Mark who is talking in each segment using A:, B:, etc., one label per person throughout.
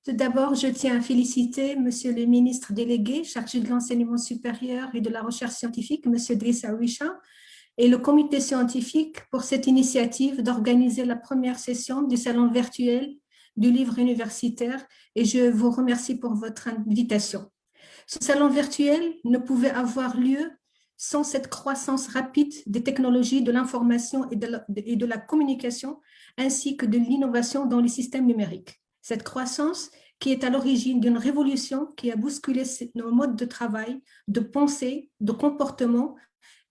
A: Tout d'abord, je tiens à féliciter Monsieur le ministre délégué chargé de l'enseignement supérieur et de la recherche scientifique, Monsieur Drissa Wisha, et le comité scientifique pour cette initiative d'organiser la première session du salon virtuel du livre universitaire et je vous remercie pour votre invitation. Ce salon virtuel ne pouvait avoir lieu sans cette croissance rapide des technologies de l'information et de la communication ainsi que de l'innovation dans les systèmes numériques. Cette croissance qui est à l'origine d'une révolution qui a bousculé nos modes de travail, de pensée, de comportement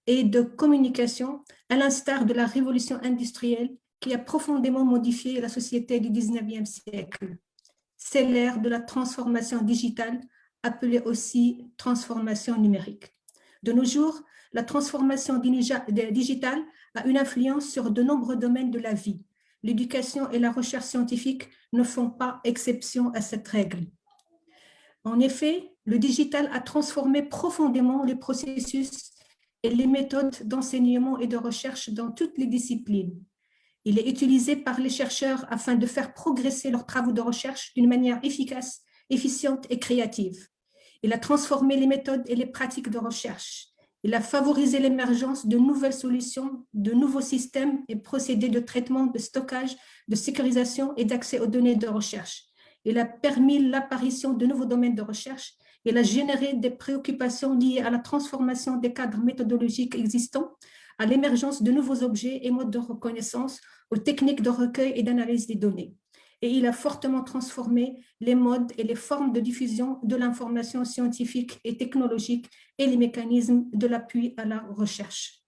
A: et de communication, à l'instar de la révolution industrielle qui a profondément modifié la société du 19e siècle. C'est l'ère de la transformation digitale, appelée aussi transformation numérique. De nos jours, la transformation digitale a une influence sur de nombreux domaines de la vie. L'éducation et la recherche scientifique ne font pas exception à cette règle. En effet, le digital a transformé profondément les processus et les méthodes d'enseignement et de recherche dans toutes les disciplines. Il est utilisé par les chercheurs afin de faire progresser leurs travaux de recherche d'une manière efficace, efficiente et créative. Il a transformé les méthodes et les pratiques de recherche. Il a favorisé l'émergence de nouvelles solutions, de nouveaux systèmes et procédés de traitement, de stockage, de sécurisation et d'accès aux données de recherche. Il a permis l'apparition de nouveaux domaines de recherche. Il a généré des préoccupations liées à la transformation des cadres méthodologiques existants, à l'émergence de nouveaux objets et modes de reconnaissance, aux techniques de recueil et d'analyse des données. Et il a fortement transformé les modes et les formes de diffusion de l'information scientifique et technologique et les mécanismes de l'appui à la recherche.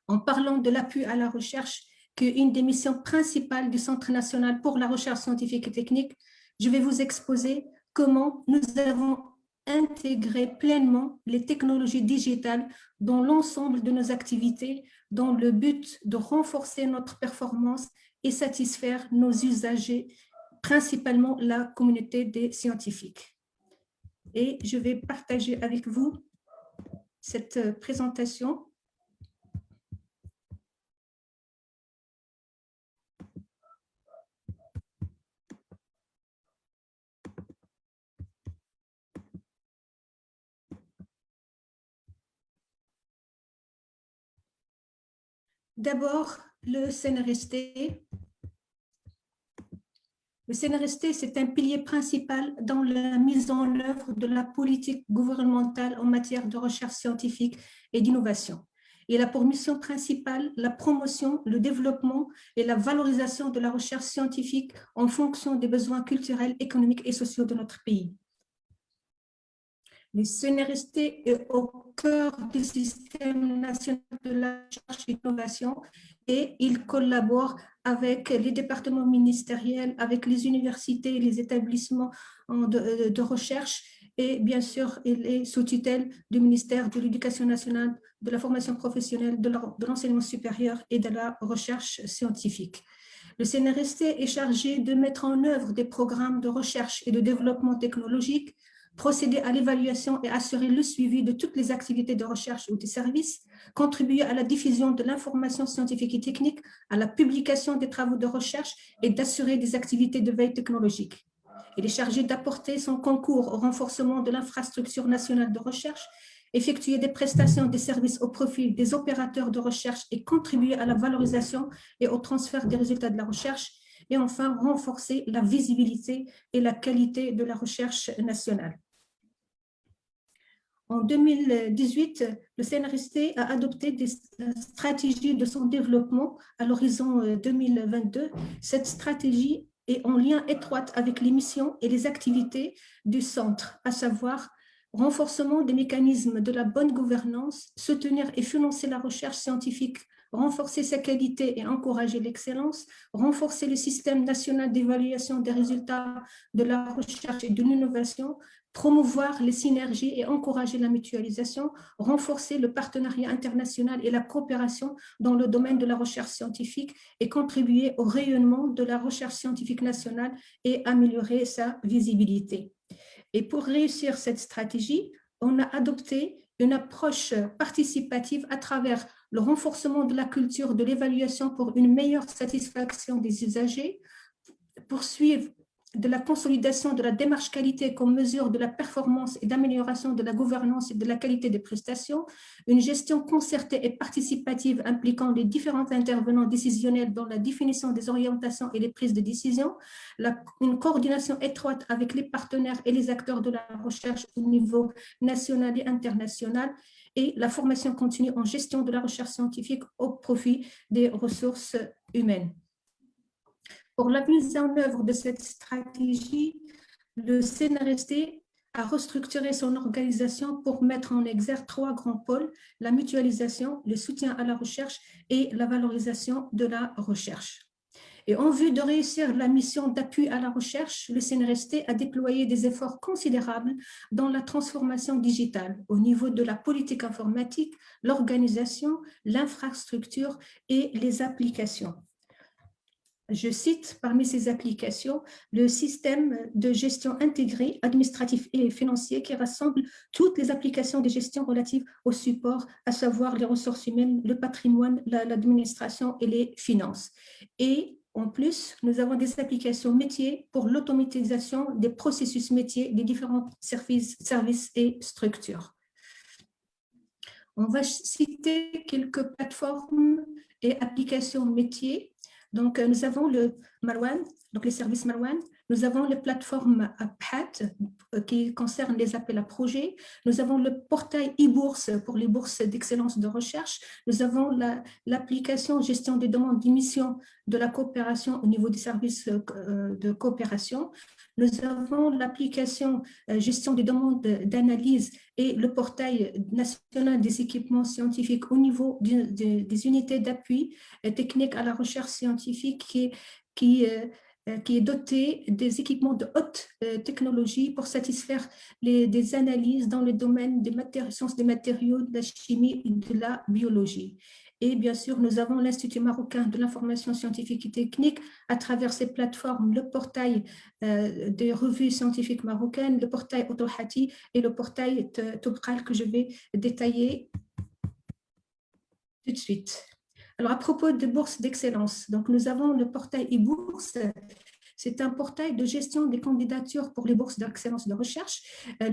A: En parlant de l'appui à la recherche, qui est une des missions principales du Centre national pour la recherche scientifique et technique, je vais vous exposer comment nous avons intégré pleinement les technologies digitales dans l'ensemble de nos activités dans le but de renforcer notre performance et satisfaire nos usagers, principalement la communauté des scientifiques. Et je vais partager avec vous cette présentation. D'abord, le CNRST. Le CNRST, c'est un pilier principal dans la mise en œuvre de la politique gouvernementale en matière de recherche scientifique et d'innovation. Il a pour mission principale la promotion, le développement et la valorisation de la recherche scientifique en fonction des besoins culturels, économiques et sociaux de notre pays. Le CNRST est au cœur du système national de la recherche et de l'innovation et il collabore avec les départements ministériels, avec les universités, les établissements de recherche et bien sûr, il est sous tutelle du ministère de l'Éducation nationale, de la formation professionnelle, de l'enseignement supérieur et de la recherche scientifique. Le CNRST est chargé de mettre en œuvre des programmes de recherche et de développement technologique, procéder à l'évaluation et assurer le suivi de toutes les activités de recherche ou de services, contribuer à la diffusion de l'information scientifique et technique, à la publication des travaux de recherche et d'assurer des activités de veille technologique. Il est chargé d'apporter son concours au renforcement de l'infrastructure nationale de recherche, effectuer des prestations de services au profit des opérateurs de recherche et contribuer à la valorisation et au transfert des résultats de la recherche, et enfin renforcer la visibilité et la qualité de la recherche nationale. En 2018, le CNRST a adopté des stratégies de son développement à l'horizon 2022. Cette stratégie est en lien étroit avec les missions et les activités du centre, à savoir renforcement des mécanismes de la bonne gouvernance, soutenir et financer la recherche scientifique, renforcer sa qualité et encourager l'excellence, renforcer le système national d'évaluation des résultats de la recherche et de l'innovation, promouvoir les synergies et encourager la mutualisation, renforcer le partenariat international et la coopération dans le domaine de la recherche scientifique et contribuer au rayonnement de la recherche scientifique nationale et améliorer sa visibilité. Et pour réussir cette stratégie, on a adopté une approche participative à travers le renforcement de la culture de l'évaluation pour une meilleure satisfaction des usagers, poursuivre de la consolidation de la démarche qualité comme mesure de la performance et d'amélioration de la gouvernance et de la qualité des prestations, une gestion concertée et participative impliquant les différents intervenants décisionnels dans la définition des orientations et les prises de décision, une coordination étroite avec les partenaires et les acteurs de la recherche au niveau national et international, et la formation continue en gestion de la recherche scientifique au profit des ressources humaines. Pour la mise en œuvre de cette stratégie, le CNRST a restructuré son organisation pour mettre en exergue 3 grands pôles: la mutualisation, le soutien à la recherche et la valorisation de la recherche. Et en vue de réussir la mission d'appui à la recherche, le CNRST a déployé des efforts considérables dans la transformation digitale au niveau de la politique informatique, l'organisation, l'infrastructure et les applications. Je cite parmi ces applications le système de gestion intégrée, administratif et financier qui rassemble toutes les applications de gestion relatives au support, à savoir les ressources humaines, le patrimoine, l'administration et les finances. Et en plus, nous avons des applications métiers pour l'automatisation des processus métiers des différents services et structures. On va citer quelques plateformes et applications métiers. Donc, nous avons le Marwan, donc les services Marwan. Nous avons les plateformes Abhat qui concernent les appels à projets. Nous avons le portail e-bourse pour les bourses d'excellence de recherche. Nous avons l'application gestion des demandes d'émission de la coopération au niveau des services de coopération. Nous avons l'application gestion des demandes d'analyse et le portail national des équipements scientifiques au niveau des unités d'appui technique à la recherche scientifique qui est doté des équipements de haute technologie pour satisfaire des analyses dans le domaine des sciences des matériaux, de la chimie et de la biologie. Et bien sûr, nous avons l'Institut marocain de l'information scientifique et technique à travers ces plateformes, le portail des revues scientifiques marocaines, le portail Autohati et le portail Tobral que je vais détailler tout de suite. Alors, à propos de bourses d'excellence, donc nous avons le portail e-bourse. C'est un portail de gestion des candidatures pour les bourses d'excellence de recherche.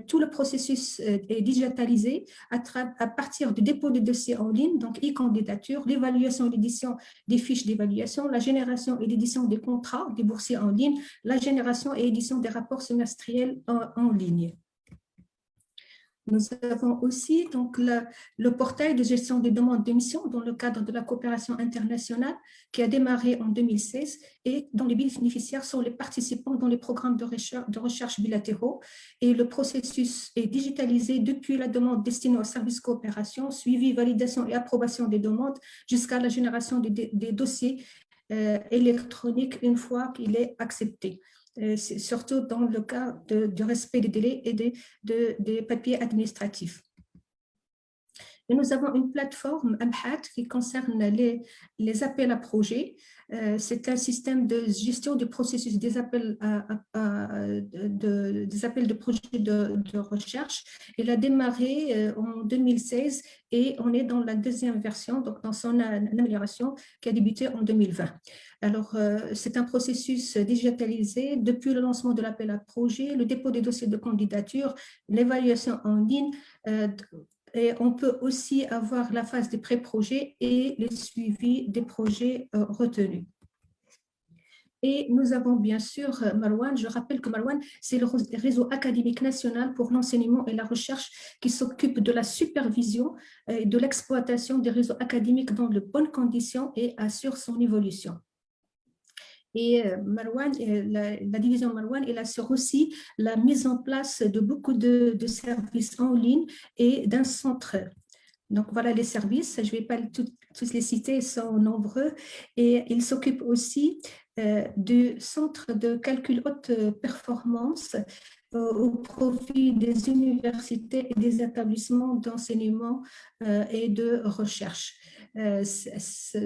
A: Tout le processus est digitalisé à partir du dépôt de dossiers en ligne, donc e-candidature, l'évaluation et l'édition des fiches d'évaluation, la génération et l'édition des contrats des boursiers en ligne, la génération et édition des rapports semestriels en ligne. Nous avons aussi donc, le portail de gestion des demandes d'émission dans le cadre de la coopération internationale qui a démarré en 2016 et dont les bénéficiaires sont les participants dans les programmes de recherche bilatéraux. Et le processus est digitalisé depuis la demande destinée au service coopération, suivi, validation et approbation des demandes jusqu'à la génération des dossiers électroniques une fois qu'il est accepté. Surtout dans le cas du respect des délais et des papiers administratifs. Et nous avons une plateforme Abhat qui concerne les appels à projets. C'est un système de gestion du processus des appels, de projets de recherche. Il a démarré en 2016 et on est dans la deuxième version, donc dans son amélioration qui a débuté en 2020. Alors, c'est un processus digitalisé depuis le lancement de l'appel à projet, le dépôt des dossiers de candidature, l'évaluation en ligne. Et on peut aussi avoir la phase des pré-projets et le suivi des projets retenus. Et nous avons bien sûr Marwan. Je rappelle que Marwan, c'est le réseau académique national pour l'enseignement et la recherche qui s'occupe de la supervision et de l'exploitation des réseaux académiques dans de bonnes conditions et assure son évolution. Et Marwan, la division Marwan, elle assure aussi la mise en place de beaucoup de services en ligne et d'un centre. Donc voilà les services, je ne vais pas tous les citer, ils sont nombreux. Et il s'occupe aussi du centre de calcul haute performance au profit des universités et des établissements d'enseignement et de recherche. Ce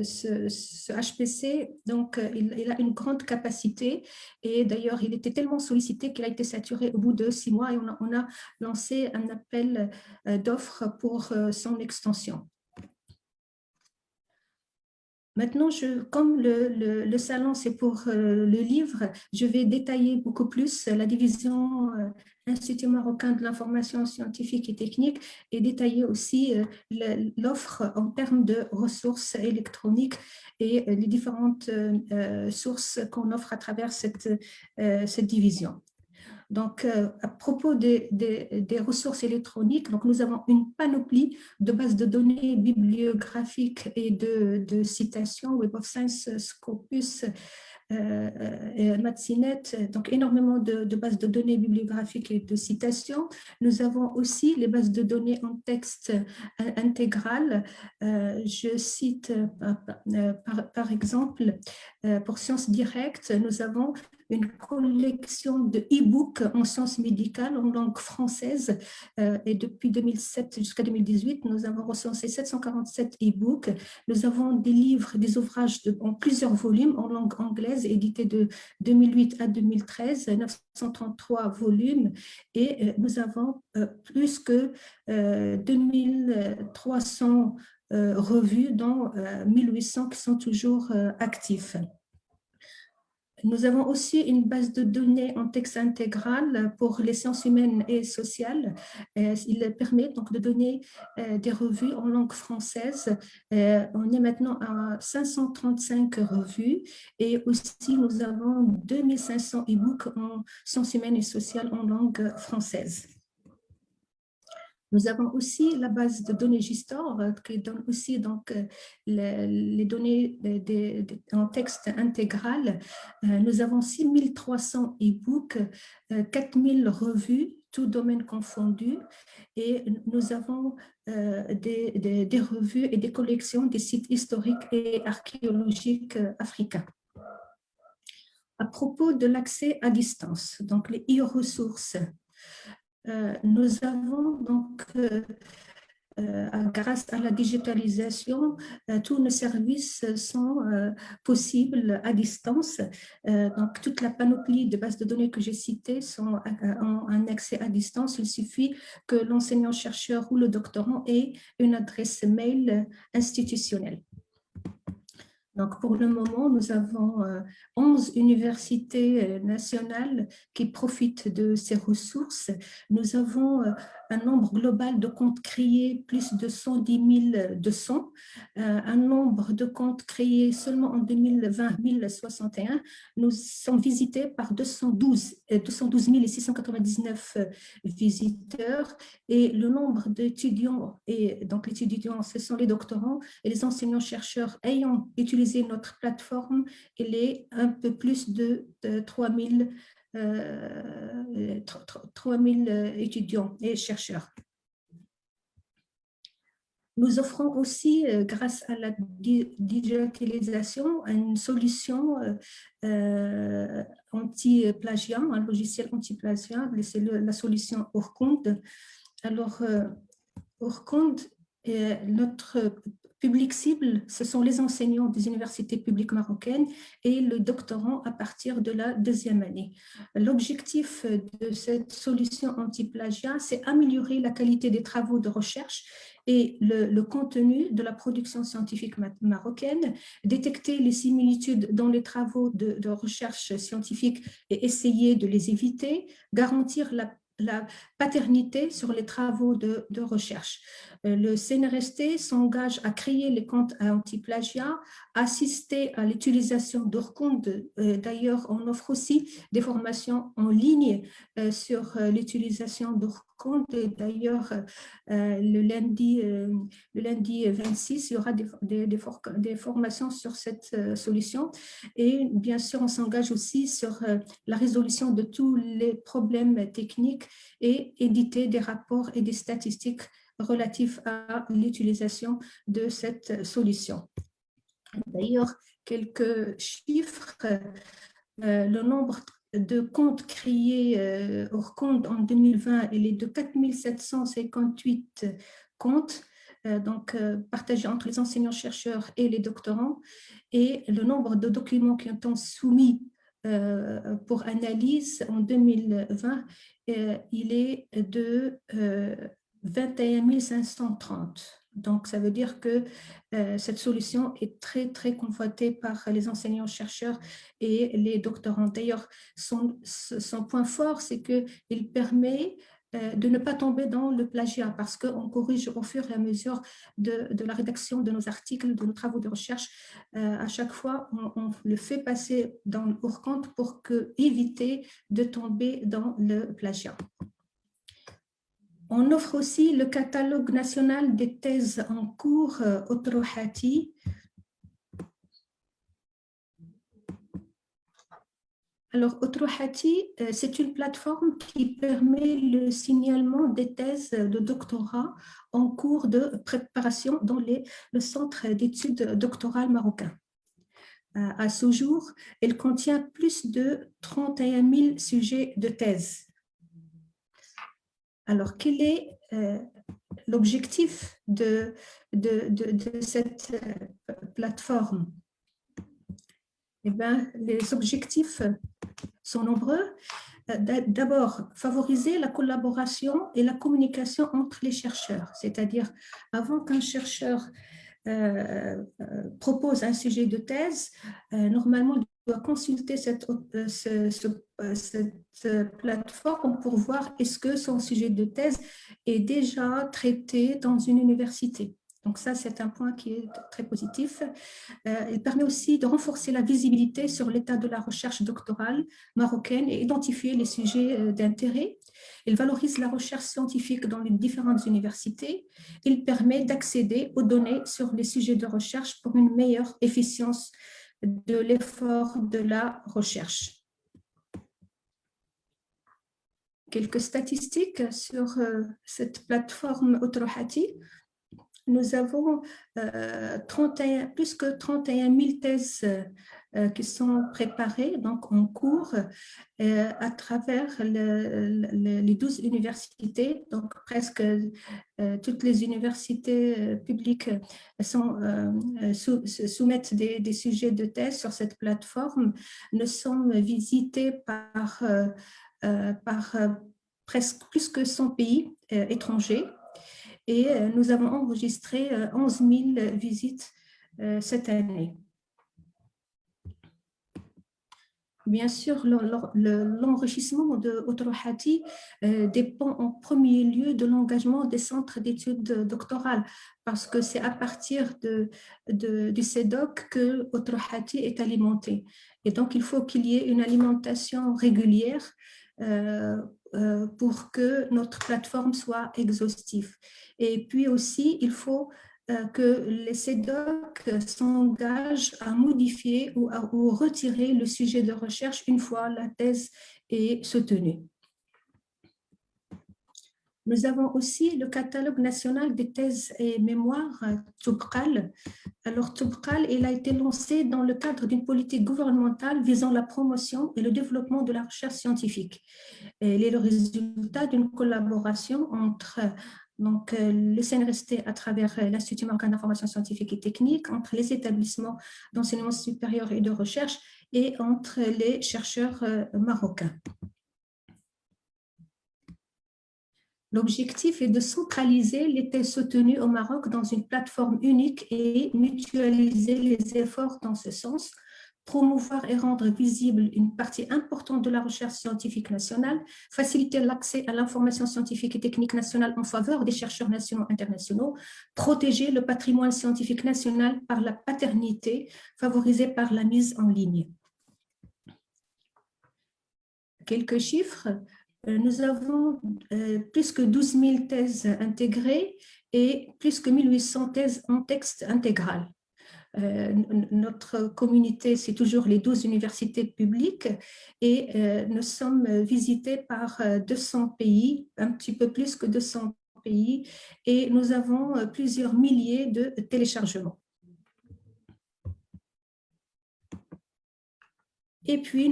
A: HPC, donc, il a une grande capacité et d'ailleurs, il était tellement sollicité qu'il a été saturé au bout de 6 mois et on a lancé un appel d'offres pour son extension. Maintenant, comme le salon, c'est pour le livre, je vais détailler beaucoup plus la division Institut marocain de l'information scientifique et technique et détailler aussi l'offre en termes de ressources électroniques et les différentes sources qu'on offre à travers cette division. Donc, à propos des ressources électroniques, donc nous avons une panoplie de bases de données bibliographiques et de citations, Web of Science, Scopus, et Mathsinet, donc énormément de bases de données bibliographiques et de citations. Nous avons aussi les bases de données en texte intégrales. Je cite par exemple, pour Sciences Directes, nous avons une collection de e-books en sciences médicales en langue française et depuis 2007 jusqu'à 2018, nous avons recensé 747 e-books. Nous avons des livres, des ouvrages en plusieurs volumes en langue anglaise édités de 2008 à 2013, 933 volumes et nous avons plus que 2300 revues, dont 1800 qui sont toujours actifs. Nous avons aussi une base de données en texte intégral pour les sciences humaines et sociales. Il permet donc de donner des revues en langue française. On est maintenant à 535 revues et aussi nous avons 2500 e-books en sciences humaines et sociales en langue française. Nous avons aussi la base de données Gistor qui donne aussi donc, les données en texte intégral. Nous avons 6300 e-books, 4000 revues, tous domaines confondus, et nous avons des revues et des collections des sites historiques et archéologiques africains. À propos de l'accès à distance, donc les e-ressources, nous avons donc, grâce à la digitalisation, tous nos services sont possibles à distance. Donc, toute la panoplie de bases de données que j'ai citées ont un accès à distance. Il suffit que l'enseignant-chercheur ou le doctorant ait une adresse mail institutionnelle. Donc, pour le moment, nous avons 11 universités nationales qui profitent de ces ressources. Nous avons un nombre global de comptes créés, plus de 110 200, un nombre de comptes créés seulement en 2020, 1061. Nous sommes visités par 212 699 visiteurs et le nombre d'étudiants, et donc les étudiants, ce sont les doctorants et les enseignants-chercheurs ayant utilisé notre plateforme, il est un peu plus de 3000 étudiants et chercheurs. Nous offrons aussi, grâce à la digitalisation, une solution anti-plagiat, un logiciel anti-plagiat, c'est la solution Urkund. Alors, Urkund, notre public cible, ce sont les enseignants des universités publiques marocaines et le doctorant à partir de la deuxième année. L'objectif de cette solution anti-plagiat, c'est améliorer la qualité des travaux de recherche et le contenu de la production scientifique marocaine, détecter les similitudes dans les travaux de recherche scientifique et essayer de les éviter, garantir la paternité sur les travaux de recherche. Le CNRST s'engage à créer les comptes anti-plagiat, assister à l'utilisation d'Urkund. D'ailleurs, on offre aussi des formations en ligne sur l'utilisation d'Urkund. D'ailleurs, le lundi 26, il y aura des formations sur cette solution. Et bien sûr, on s'engage aussi sur la résolution de tous les problèmes techniques et éditer des rapports et des statistiques relatifs à l'utilisation de cette solution. D'ailleurs, quelques chiffres, le nombre de comptes créés hors compte en 2020, il est de 4758 comptes, donc partagés entre les enseignants-chercheurs et les doctorants, et le nombre de documents qui ont été soumis pour analyse en 2020, il est de 21 530. Donc, ça veut dire que cette solution est très, très convoitée par les enseignants-chercheurs et les doctorants. D'ailleurs, son point fort, c'est qu'il permet de ne pas tomber dans le plagiat parce qu'on corrige au fur et à mesure de la rédaction de nos articles, de nos travaux de recherche. À chaque fois, on le fait passer dans le pour-compte pour éviter de tomber dans le plagiat. On offre aussi le catalogue national des thèses en cours Otorohati. Alors, Otorohati, c'est une plateforme qui permet le signalement des thèses de doctorat en cours de préparation dans le centre d'études doctorales marocain. À ce jour, elle contient plus de 31 000 sujets de thèse. Alors, quel est l'objectif de cette plateforme? Eh bien, les objectifs sont nombreux. D'abord, favoriser la collaboration et la communication entre les chercheurs, c'est-à-dire avant qu'un chercheur propose un sujet de thèse, normalement, il doit consulter cette plateforme pour voir est-ce que son sujet de thèse est déjà traité dans une université. Donc ça, c'est un point qui est très positif. Il permet aussi de renforcer la visibilité sur l'état de la recherche doctorale marocaine et identifier les sujets d'intérêt. Il valorise la recherche scientifique dans les différentes universités. Il permet d'accéder aux données sur les sujets de recherche pour une meilleure efficience de l'effort de la recherche. Quelques statistiques sur cette plateforme Otorohati. Nous avons plus que 31 000 thèses qui sont préparées, donc en cours, à travers les 12 universités. Donc, presque toutes les universités publiques soumettent des sujets de thèse sur cette plateforme. Nous sommes visités par presque plus que 100 pays étrangers. Et nous avons enregistré 11 000 visites cette année. Bien sûr, l'enrichissement de Otorohati dépend en premier lieu de l'engagement des centres d'études doctorales, parce que c'est à partir du CEDOC que Otorohati est alimenté. Et donc, il faut qu'il y ait une alimentation régulière pour que notre plateforme soit exhaustive. Et puis aussi, il faut que les CEDOC s'engagent à modifier ou retirer le sujet de recherche une fois la thèse est soutenue. Nous avons aussi le catalogue national des thèses et mémoires, Toubkal. Alors, Toubkal, il a été lancé dans le cadre d'une politique gouvernementale visant la promotion et le développement de la recherche scientifique. Il est le résultat d'une collaboration entre le CNRST à travers l'Institut marocain d'information scientifique et technique, entre les établissements d'enseignement supérieur et de recherche et entre les chercheurs marocains. L'objectif est de centraliser les thèses soutenues au Maroc dans une plateforme unique et mutualiser les efforts dans ce sens, promouvoir et rendre visible une partie importante de la recherche scientifique nationale, faciliter l'accès à l'information scientifique et technique nationale en faveur des chercheurs nationaux et internationaux, protéger le patrimoine scientifique national par la paternité, favorisée par la mise en ligne. Quelques chiffres. Nous avons plus que 12 000 thèses intégrées et plus que 1800 thèses en texte intégral. Notre communauté, c'est toujours les 12 universités publiques et nous sommes visités par 200 pays, un petit peu plus que 200 pays, et nous avons plusieurs milliers de téléchargements. Et puis,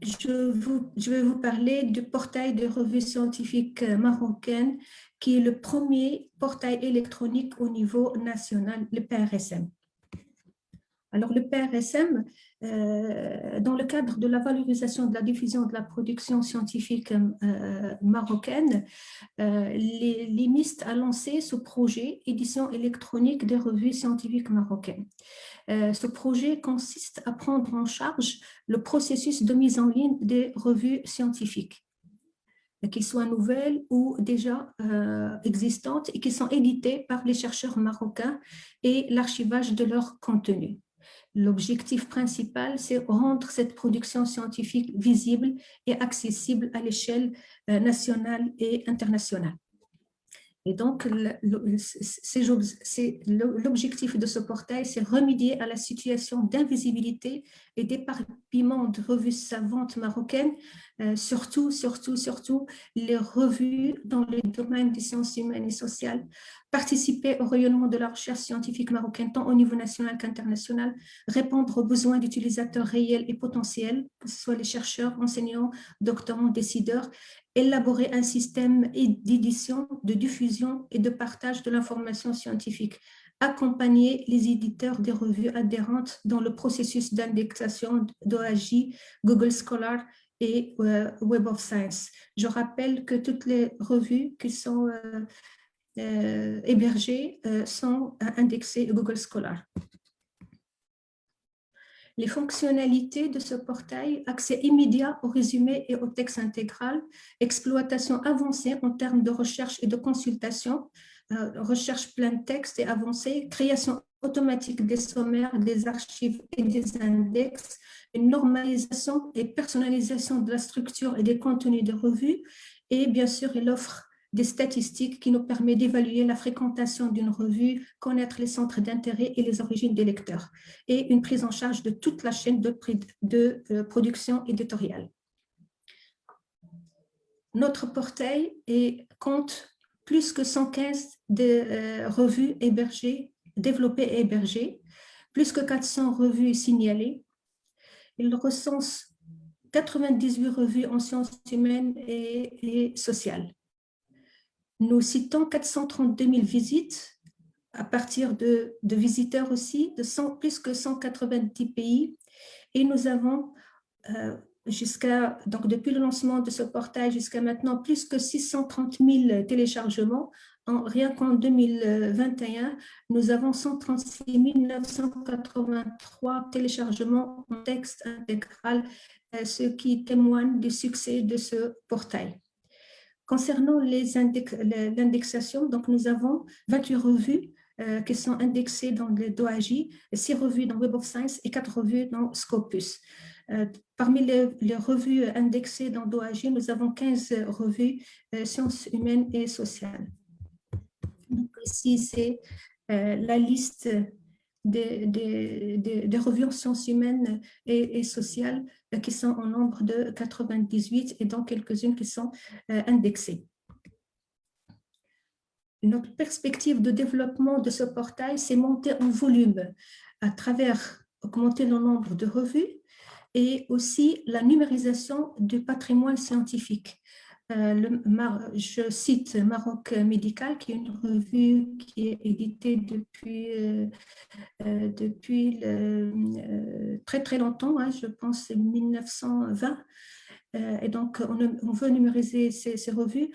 A: je vais vous parler du portail de revues scientifiques marocaines, qui est le premier portail électronique au niveau national, le PRSM. Alors, le PRSM, dans le cadre de la valorisation de la diffusion de la production scientifique marocaine, l'IMIST a lancé ce projet édition électronique des revues scientifiques marocaines. Ce projet consiste à prendre en charge le processus de mise en ligne des revues scientifiques, qu'ils soient nouvelles ou déjà existantes et qui sont éditées par les chercheurs marocains et l'archivage de leur contenu. L'objectif principal, c'est rendre cette production scientifique visible et accessible à l'échelle nationale et internationale. Et donc, l'objectif de ce portail, c'est remédier à la situation d'invisibilité et d'éparpillement de revues savantes marocaines, surtout les revues dans les domaines des sciences humaines et sociales, participer au rayonnement de la recherche scientifique marocaine, tant au niveau national qu'international, répondre aux besoins d'utilisateurs réels et potentiels, que ce soit les chercheurs, enseignants, doctorants, décideurs, élaborer un système d'édition, de diffusion et de partage de l'information scientifique, accompagner les éditeurs des revues adhérentes dans le processus d'indexation d'OAJ, Google Scholar et Web of Science. Je rappelle que toutes les revues qui sont hébergées sont indexées Google Scholar. Les fonctionnalités de ce portail, accès immédiat au résumé et au texte intégral, exploitation avancée en termes de recherche et de consultation, recherche plein texte et avancée, création automatique des sommaires, des archives et des index, une normalisation et personnalisation de la structure et des contenus de revue, et bien sûr, il offre des statistiques qui nous permettent d'évaluer la fréquentation d'une revue, connaître les centres d'intérêt et les origines des lecteurs, et une prise en charge de toute la chaîne de production éditoriale. Notre portail compte plus que 115 revues hébergées, développées et hébergées, plus que 400 revues signalées. Il recense 98 revues en sciences humaines et sociales. Nous citons 432 000 visites à partir de visiteurs aussi, de plus que 190 pays. Et nous avons, donc depuis le lancement de ce portail jusqu'à maintenant, plus que 630 000 téléchargements. Rien qu'en 2021, nous avons 136 983 téléchargements en texte intégral, ce qui témoigne du succès de ce portail. Concernant l'indexation, donc nous avons 28 revues qui sont indexées dans le DOAJ, 6 revues dans Web of Science et 4 revues dans Scopus. Parmi les revues indexées dans DOAJ, nous avons 15 revues sciences humaines et sociales. Donc ici, c'est la liste des revues en sciences humaines et sociales qui sont en nombre de 98 et dont quelques-unes qui sont indexées. Notre perspective de développement de ce portail, c'est monter en volume à travers augmenter le nombre de revues et aussi la numérisation du patrimoine scientifique. Je cite Maroc Médical, qui est une revue qui est éditée depuis très longtemps, hein, je pense 1920. Et donc, on veut numériser ces revues,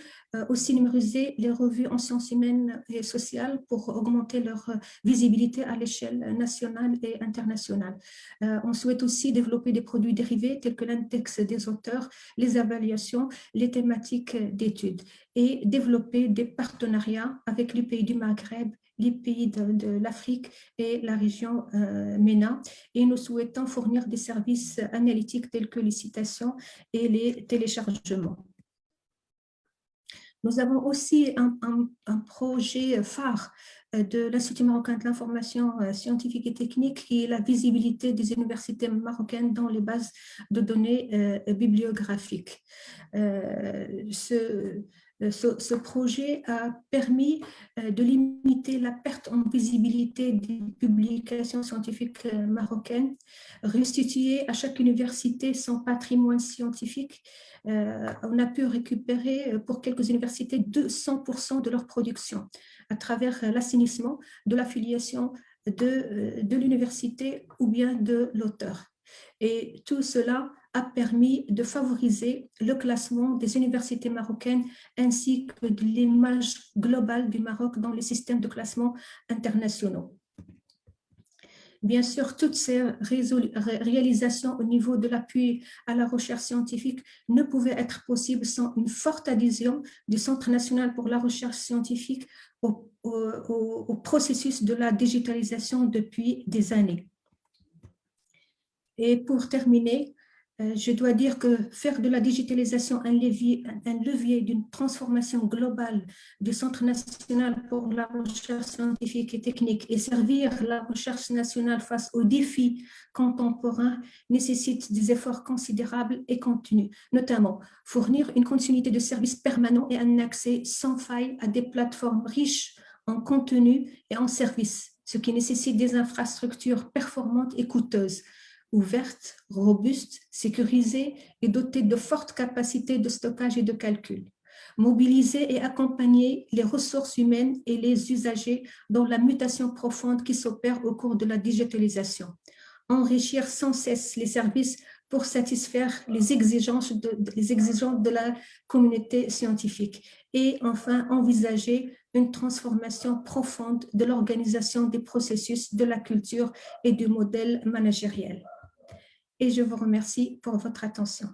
A: aussi numériser les revues en sciences humaines et sociales pour augmenter leur visibilité à l'échelle nationale et internationale. On souhaite aussi développer des produits dérivés tels que l'index des auteurs, les évaluations, les thématiques d'études et développer des partenariats avec les pays du Maghreb, les pays de l'Afrique et la région MENA. Et nous souhaitons fournir des services analytiques tels que les citations et les téléchargements. Nous avons aussi un projet phare de l'Institut marocain de l'information scientifique et technique qui est la visibilité des universités marocaines dans les bases de données bibliographiques. Ce projet a permis de limiter la perte en visibilité des publications scientifiques marocaines, restituer à chaque université son patrimoine scientifique. On a pu récupérer pour quelques universités 200% de leur production à travers l'assainissement de l'affiliation de l'université ou bien de l'auteur. Et tout cela a permis de favoriser le classement des universités marocaines ainsi que de l'image globale du Maroc dans les systèmes de classement internationaux. Bien sûr, toutes ces réalisations au niveau de l'appui à la recherche scientifique ne pouvaient être possibles sans une forte adhésion du Centre national pour la recherche scientifique au processus de la digitalisation depuis des années. Et pour terminer, je dois dire que faire de la digitalisation un levier d'une transformation globale du Centre national pour la recherche scientifique et technique et servir la recherche nationale face aux défis contemporains nécessite des efforts considérables et continus, notamment fournir une continuité de services permanents et un accès sans faille à des plateformes riches en contenu et en services, ce qui nécessite des infrastructures performantes et coûteuses, ouverte, robuste, sécurisée et dotée de fortes capacités de stockage et de calcul. Mobiliser et accompagner les ressources humaines et les usagers dans la mutation profonde qui s'opère au cours de la digitalisation. Enrichir sans cesse les services pour satisfaire les exigences de la communauté scientifique. Et enfin, envisager une transformation profonde de l'organisation des processus, de la culture et du modèle managériel. Et je vous remercie pour votre attention.